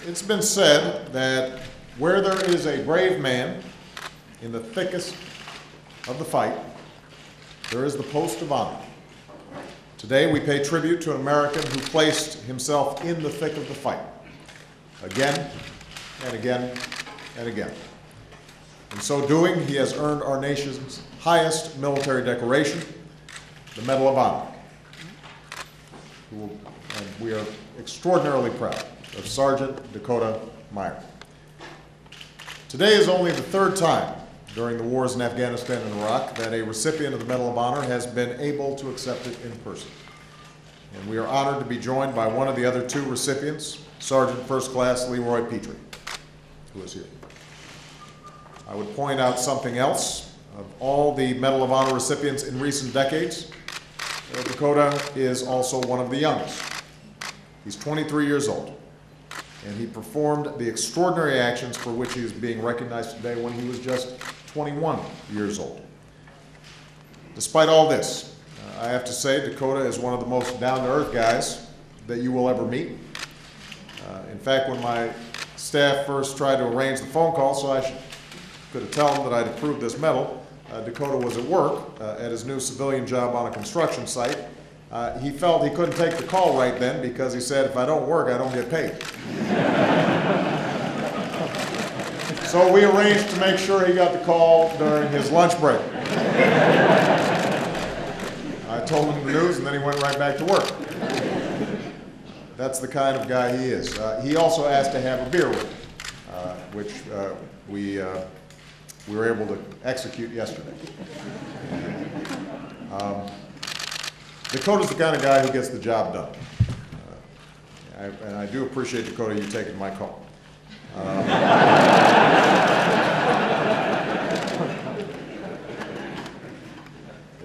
It's been said that where there is a brave man in the thickest of the fight, there is the post of honor. Today we pay tribute to an American who placed himself in the thick of the fight, again and again and again. In so doing, he has earned our nation's highest military decoration, the Medal of Honor. And we are extraordinarily proud of Sergeant Dakota Meyer. Today is only the third time during the wars in Afghanistan and Iraq that a recipient of the Medal of Honor has been able to accept it in person. And we are honored to be joined by one of the other two recipients, Sergeant First Class Leroy Petrie, who is here. I would point out something else. Of all the Medal of Honor recipients in recent decades, Dakota is also one of the youngest. He's 23 years old, and he performed the extraordinary actions for which he is being recognized today when he was just 21 years old. Despite all this, I have to say Dakota is one of the most down-to-earth guys that you will ever meet. In fact, when my staff first tried to arrange the phone call so I could have told him that I'd approved this medal, Dakota was at work at his new civilian job on a construction site. He felt he couldn't take the call right then because he said, if I don't work, I don't get paid. So we arranged to make sure he got the call during his lunch break. I told him the news and then he went right back to work. That's the kind of guy he is. He also asked to have a beer with him, which we were able to execute yesterday. Dakota's the kind of guy who gets the job done. And I do appreciate, Dakota, you taking my call.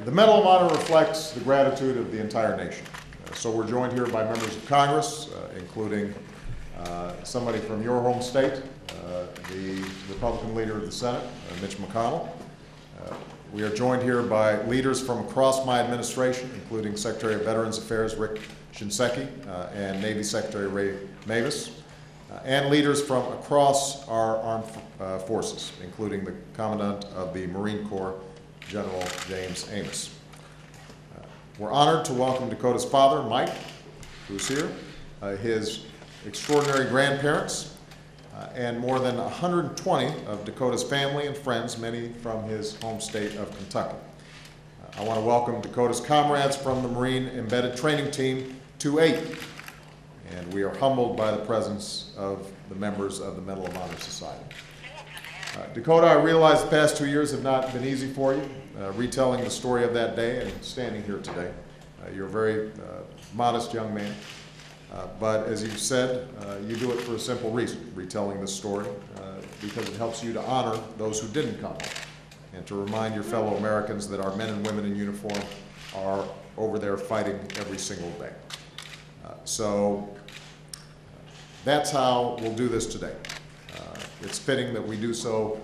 The Medal of Honor reflects the gratitude of the entire nation. So we're joined here by members of Congress, including somebody from your home state, the Republican leader of the Senate, Mitch McConnell. We are joined here by leaders from across my administration, including Secretary of Veterans Affairs Rick Shinseki and Navy Secretary Ray Mavis, and leaders from across our armed forces, including the Commandant of the Marine Corps, General James Amos. We're honored to welcome Dakota's father, Mike, who's here, his extraordinary grandparents, and more than 120 of Dakota's family and friends, many from his home state of Kentucky. I want to welcome Dakota's comrades from the Marine Embedded Training Team 2-8, and we are humbled by the presence of the members of the Medal of Honor Society. Dakota, I realize the past 2 years have not been easy for you, retelling the story of that day and standing here today. You're a very modest young man. But as you've said, you do it for a simple reason, retelling this story, because it helps you to honor those who didn't come and to remind your fellow Americans that our men and women in uniform are over there fighting every single day. So that's how we'll do this today. It's fitting that we do so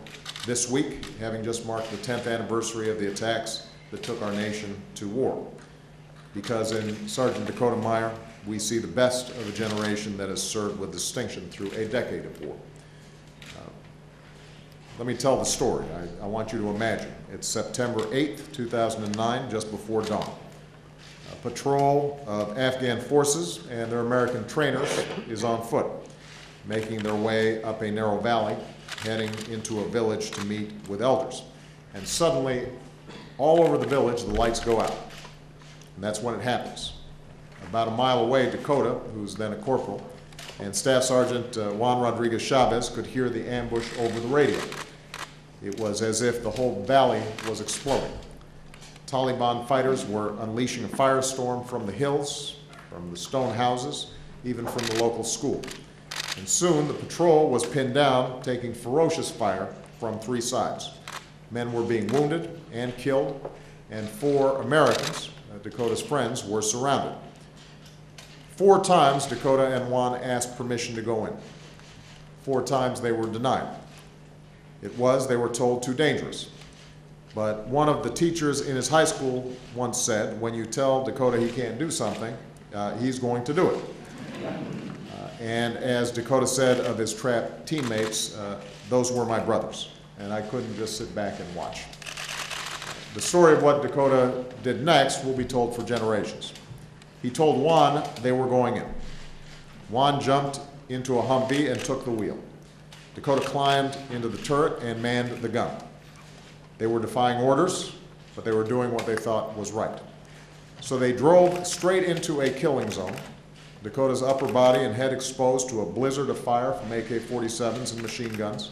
this week, having just marked the 10th anniversary of the attacks that took our nation to war. Because in Sergeant Dakota Meyer, we see the best of a generation that has served with distinction through a decade of war. Let me tell the story. I want you to imagine. It's September 8th, 2009, just before dawn. A patrol of Afghan forces and their American trainers is on foot, making their way up a narrow valley, heading into a village to meet with elders. And suddenly, all over the village, the lights go out. And that's when it happens. About a mile away, Dakota, who's then a corporal, and Staff Sergeant Juan Rodriguez Chavez could hear the ambush over the radio. It was as if the whole valley was exploding. Taliban fighters were unleashing a firestorm from the hills, from the stone houses, even from the local school. And soon the patrol was pinned down, taking ferocious fire from three sides. Men were being wounded and killed, and 4 Americans, Dakota's friends, were surrounded. 4 times Dakota and Juan asked permission to go in. 4 times they were denied. They were told, too dangerous. But one of the teachers in his high school once said, when you tell Dakota he can't do something, he's going to do it. And as Dakota said of his trapped teammates, those were my brothers, and I couldn't just sit back and watch. The story of what Dakota did next will be told for generations. He told Juan they were going in. Juan jumped into a Humvee and took the wheel. Dakota climbed into the turret and manned the gun. They were defying orders, but they were doing what they thought was right. So they drove straight into a killing zone, Dakota's upper body and head exposed to a blizzard of fire from AK-47s and machine guns,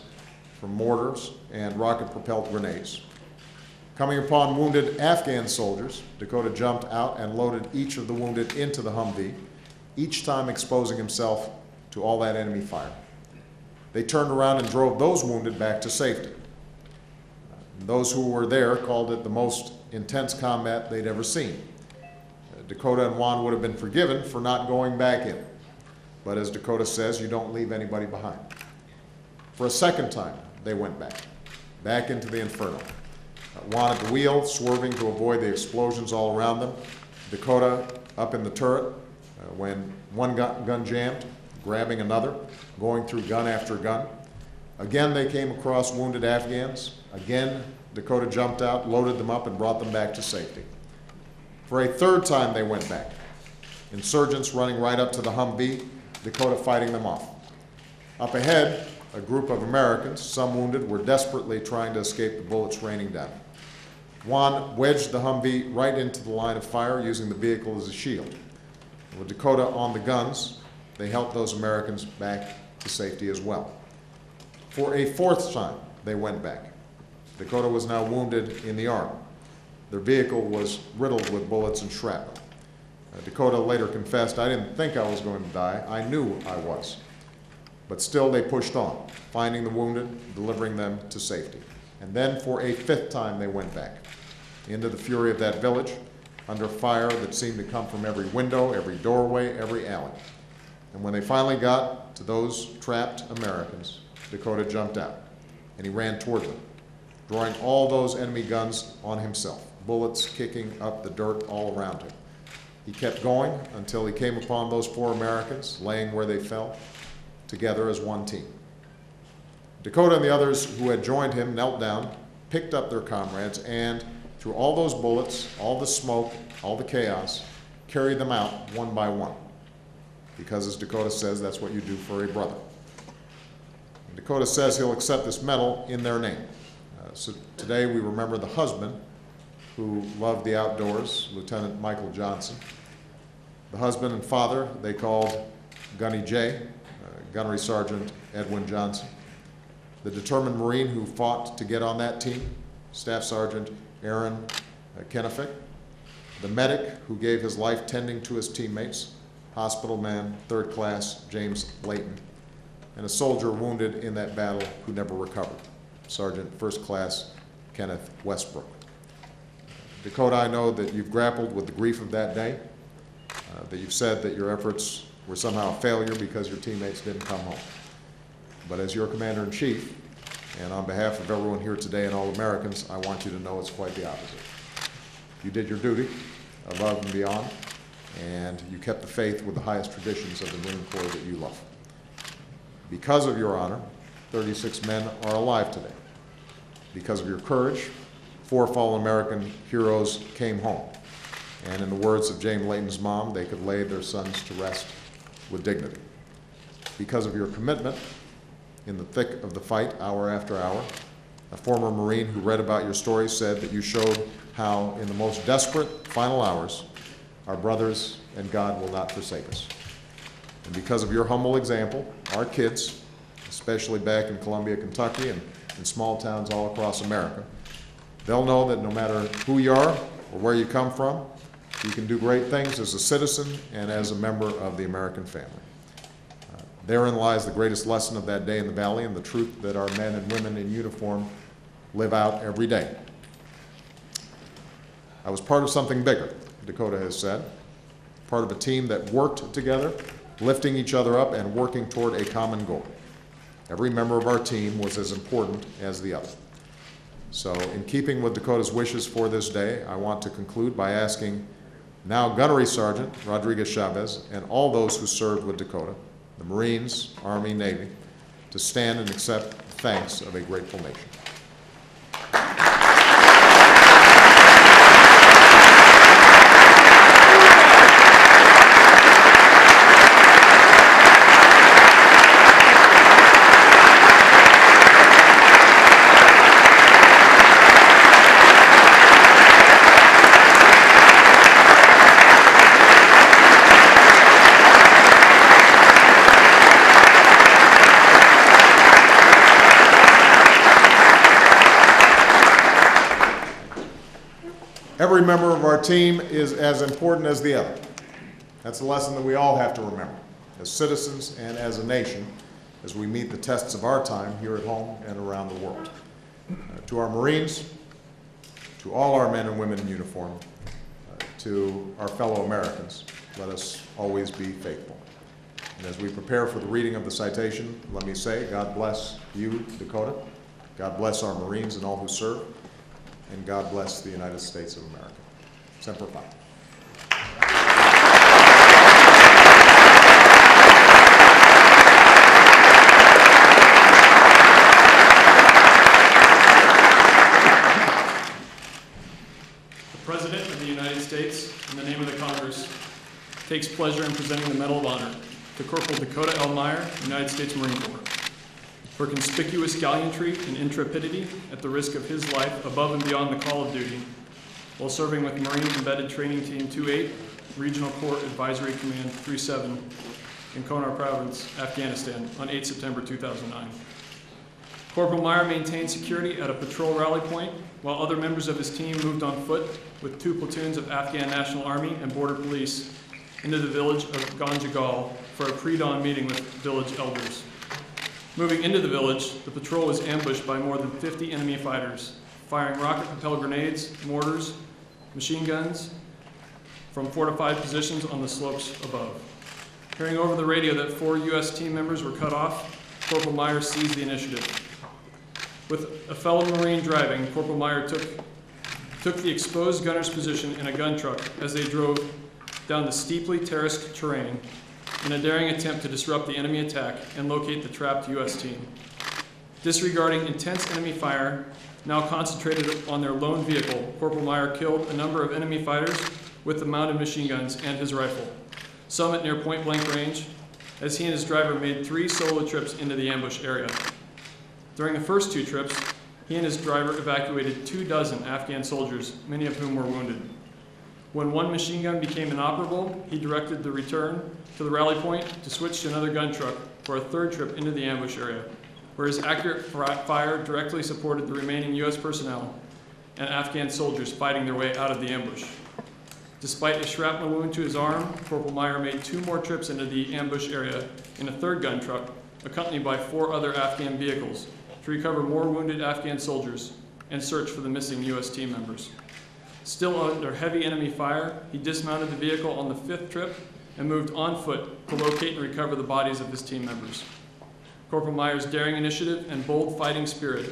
from mortars and rocket-propelled grenades. Coming upon wounded Afghan soldiers, Dakota jumped out and loaded each of the wounded into the Humvee, each time exposing himself to all that enemy fire. They turned around and drove those wounded back to safety. Those who were there called it the most intense combat they'd ever seen. Dakota and Juan would have been forgiven for not going back in. But as Dakota says, you don't leave anybody behind. For a second time, they went back into the inferno. Juan at the wheel, swerving to avoid the explosions all around them. Dakota up in the turret when one gun jammed, grabbing another, going through gun after gun. Again, they came across wounded Afghans. Again, Dakota jumped out, loaded them up, and brought them back to safety. For a third time, they went back. Insurgents running right up to the Humvee, Dakota fighting them off. Up ahead, a group of Americans, some wounded, were desperately trying to escape the bullets raining down. Juan wedged the Humvee right into the line of fire, using the vehicle as a shield. With Dakota on the guns, they helped those Americans back to safety as well. For a fourth time, they went back. Dakota was now wounded in the arm. Their vehicle was riddled with bullets and shrapnel. Dakota later confessed, "I didn't think I was going to die. I knew I was." But still they pushed on, finding the wounded, delivering them to safety. And then for a fifth time they went back into the fury of that village, under fire that seemed to come from every window, every doorway, every alley. And when they finally got to those trapped Americans, Dakota jumped out, and he ran toward them, drawing all those enemy guns on himself, bullets kicking up the dirt all around him. He kept going until he came upon those four Americans, laying where they fell, together as one team. Dakota and the others who had joined him knelt down, picked up their comrades, and through all those bullets, all the smoke, all the chaos, carried them out one by one. Because as Dakota says, that's what you do for a brother. And Dakota says he'll accept this medal in their name. So today we remember the husband who loved the outdoors, Lieutenant Michael Johnson. The husband and father they called Gunny J, Gunnery Sergeant Edwin Johnson. The determined Marine who fought to get on that team, Staff Sergeant Aaron Kennefick. The medic who gave his life tending to his teammates, hospital man, 3rd class James Layton. And a soldier wounded in that battle who never recovered, Sergeant 1st class Kenneth Westbrook. Dakota, I know that you've grappled with the grief of that day, that you've said that your efforts were somehow a failure because your teammates didn't come home. But as your Commander-in-Chief, and on behalf of everyone here today and all Americans, I want you to know it's quite the opposite. You did your duty above and beyond, and you kept the faith with the highest traditions of the Marine Corps that you love. Because of your honor, 36 men are alive today. Because of your courage, 4 fallen American heroes came home. And in the words of James Layton's mom, they could lay their sons to rest with dignity. Because of your commitment, in the thick of the fight, hour after hour, a former Marine who read about your story said that you showed how, in the most desperate final hours, our brothers and God will not forsake us. And because of your humble example, our kids, especially back in Columbia, Kentucky, and in small towns all across America, they'll know that no matter who you are or where you come from, you can do great things as a citizen and as a member of the American family. Therein lies the greatest lesson of that day in the Valley and the truth that our men and women in uniform live out every day. I was part of something bigger, Dakota has said, part of a team that worked together, lifting each other up and working toward a common goal. Every member of our team was as important as the other. So in keeping with Dakota's wishes for this day, I want to conclude by asking now Gunnery Sergeant Rodriguez Chavez and all those who served with Dakota the Marines, Army, Navy, to stand and accept the thanks of a grateful nation. Every member of our team is as important as the other. That's a lesson that we all have to remember as citizens and as a nation as we meet the tests of our time here at home and around the world. To our Marines, to all our men and women in uniform, to our fellow Americans, let us always be faithful. And as we prepare for the reading of the citation, let me say, God bless you, Dakota. God bless our Marines and all who serve. And God bless the United States of America. Semper Fi. The President of the United States, in the name of the Congress, takes pleasure in presenting the Medal of Honor to Corporal Dakota Meyer, United States Marine Corps, for conspicuous gallantry and intrepidity at the risk of his life above and beyond the call of duty while serving with Marine Embedded Training Team 28, Regional Corps Advisory Command 37 in Kunar Province, Afghanistan on 8 September 2009. Corporal Meyer maintained security at a patrol rally point while other members of his team moved on foot with 2 platoons of Afghan National Army and Border Police into the village of Ganjagal for a pre-dawn meeting with village elders. Moving into the village, the patrol was ambushed by more than 50 enemy fighters, firing rocket-propelled grenades, mortars, machine guns from fortified positions on the slopes above. Hearing over the radio that 4 U.S. team members were cut off, Corporal Meyer seized the initiative. With a fellow Marine driving, Corporal Meyer took the exposed gunner's position in a gun truck as they drove down the steeply terraced terrain in a daring attempt to disrupt the enemy attack and locate the trapped U.S. team. Disregarding intense enemy fire, now concentrated on their lone vehicle, Corporal Meyer killed a number of enemy fighters with the mounted machine guns and his rifle, some at near point-blank range, as he and his driver made 3 solo trips into the ambush area. During the first 2 trips, he and his driver evacuated 24 Afghan soldiers, many of whom were wounded. When one machine gun became inoperable, he directed the return to the rally point to switch to another gun truck for a 3rd trip into the ambush area, where his accurate fire directly supported the remaining U.S. personnel and Afghan soldiers fighting their way out of the ambush. Despite a shrapnel wound to his arm, Corporal Meyer made 2 more trips into the ambush area in a 3rd gun truck, accompanied by 4 other Afghan vehicles, to recover more wounded Afghan soldiers and search for the missing U.S. team members. Still under heavy enemy fire, he dismounted the vehicle on the 5th trip and moved on foot to locate and recover the bodies of his team members. Corporal Meyer's daring initiative and bold fighting spirit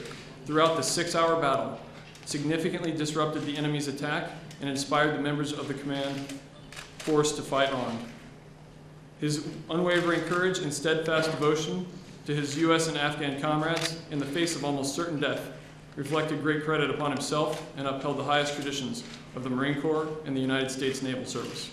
throughout the 6-hour battle significantly disrupted the enemy's attack and inspired the members of the command force to fight on. His unwavering courage and steadfast devotion to his U.S. and Afghan comrades in the face of almost certain death reflected great credit upon himself and upheld the highest traditions of the Marine Corps and the United States Naval Service.